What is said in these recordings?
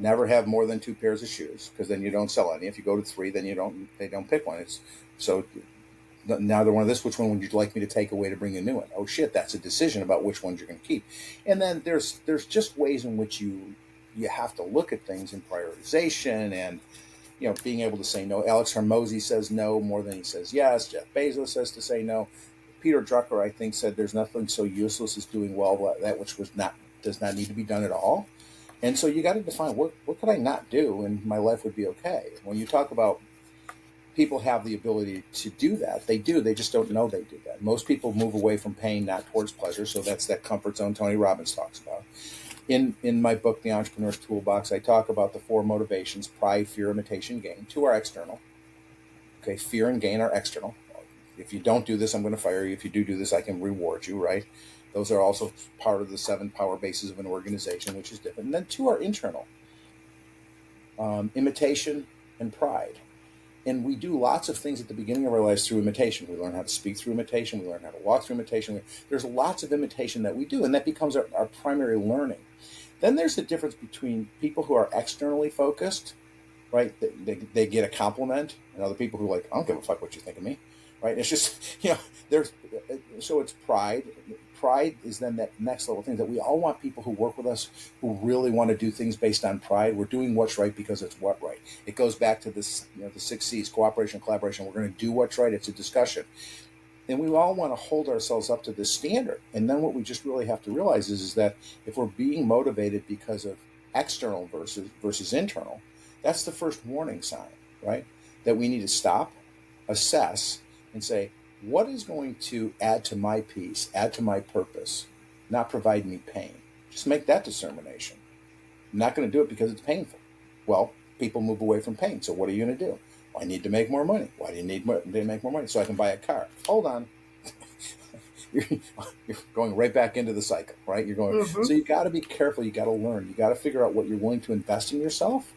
Never have more than 2 pairs of shoes, because then you don't sell any. If you go to 3, then they don't pick one. It's so neither one of this. Which one would you like me to take away to bring a new one? Oh shit, that's a decision about which ones you're going to keep. And then there's just ways in which you have to look at things in prioritization, and being able to say no. Alex Hormozy says no more than he says yes. Jeff Bezos says to say no. Peter Drucker, I think, said there's nothing so useless as doing well that which does not need to be done at all. And so you got to define what could I not do and my life would be okay. When you talk about people have the ability to do that, they do. They just don't know they do that. Most people move away from pain, not towards pleasure. So that's that comfort zone Tony Robbins talks about. In my book, The Entrepreneur's Toolbox, I talk about the 4 motivations: pride, fear, imitation, gain. 2 are external. Okay, fear and gain are external. If you don't do this, I'm going to fire you. If you do this, I can reward you, right? Those are also part of the 7 power bases of an organization, which is different. And then 2 are internal: imitation and pride. And we do lots of things at the beginning of our lives through imitation. We learn how to speak through imitation. We learn how to walk through imitation. There's lots of imitation that we do, and that becomes our primary learning. Then there's the difference between people who are externally focused, right? They get a compliment, and other people who are like, I don't give a fuck what you think of me, right? It's just, so it's pride. Pride is then that next level thing that we all want people who work with us who really want to do things based on pride. We're doing what's right because it's what right. It goes back to this, the 6 C's: cooperation, collaboration. We're going to do what's right. It's a discussion. And we all want to hold ourselves up to this standard. And then what we just really have to realize is that if we're being motivated because of external versus internal, that's the first warning sign, right? That we need to stop, assess, and say, what is going to add to my peace, add to my purpose, not provide me pain? Just make that determination. I'm not going to do it because it's painful. Well, people move away from pain. So what are you going to do? Well, I need to make more money. Why do you need to make more money? So I can buy a car. Hold on. You're going right back into the cycle, right? You're going. Mm-hmm. So you got to be careful. You got to learn. You got to figure out what you're willing to invest in yourself,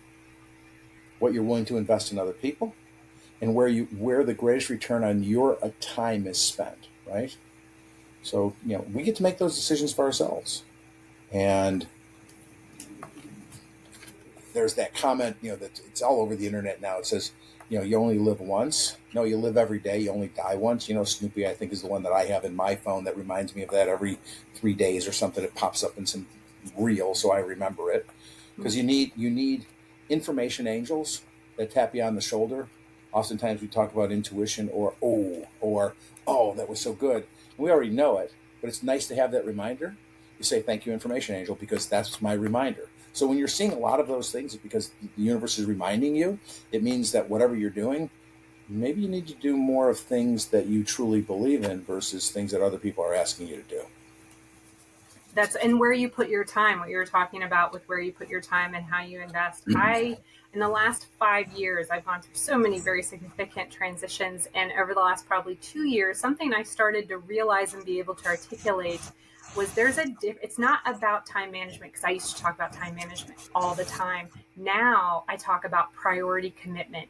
what you're willing to invest in other people, and where the greatest return on your time is spent, right? So, we get to make those decisions for ourselves. And there's that comment, that it's all over the internet now. It says, you only live once. No, you live every day. You only die once. Snoopy, I think, is the one that I have in my phone that reminds me of that every 3 days or something. It pops up in some reel, so I remember it. Because you need information angels that tap you on the shoulder. Oftentimes we talk about intuition or that was so good. We already know it, but it's nice to have that reminder. You say, thank you, information angel, because that's my reminder. So when you're seeing a lot of those things, it's because the universe is reminding you. It means that whatever you're doing, maybe you need to do more of things that you truly believe in versus things that other people are asking you to do. And where you put your time, what you're talking about with where you put your time and how you invest. In the last 5 years, I've gone through so many very significant transitions. And over the last probably 2 years, something I started to realize and be able to articulate was it's not about time management, because I used to talk about time management all the time. Now I talk about priority commitment.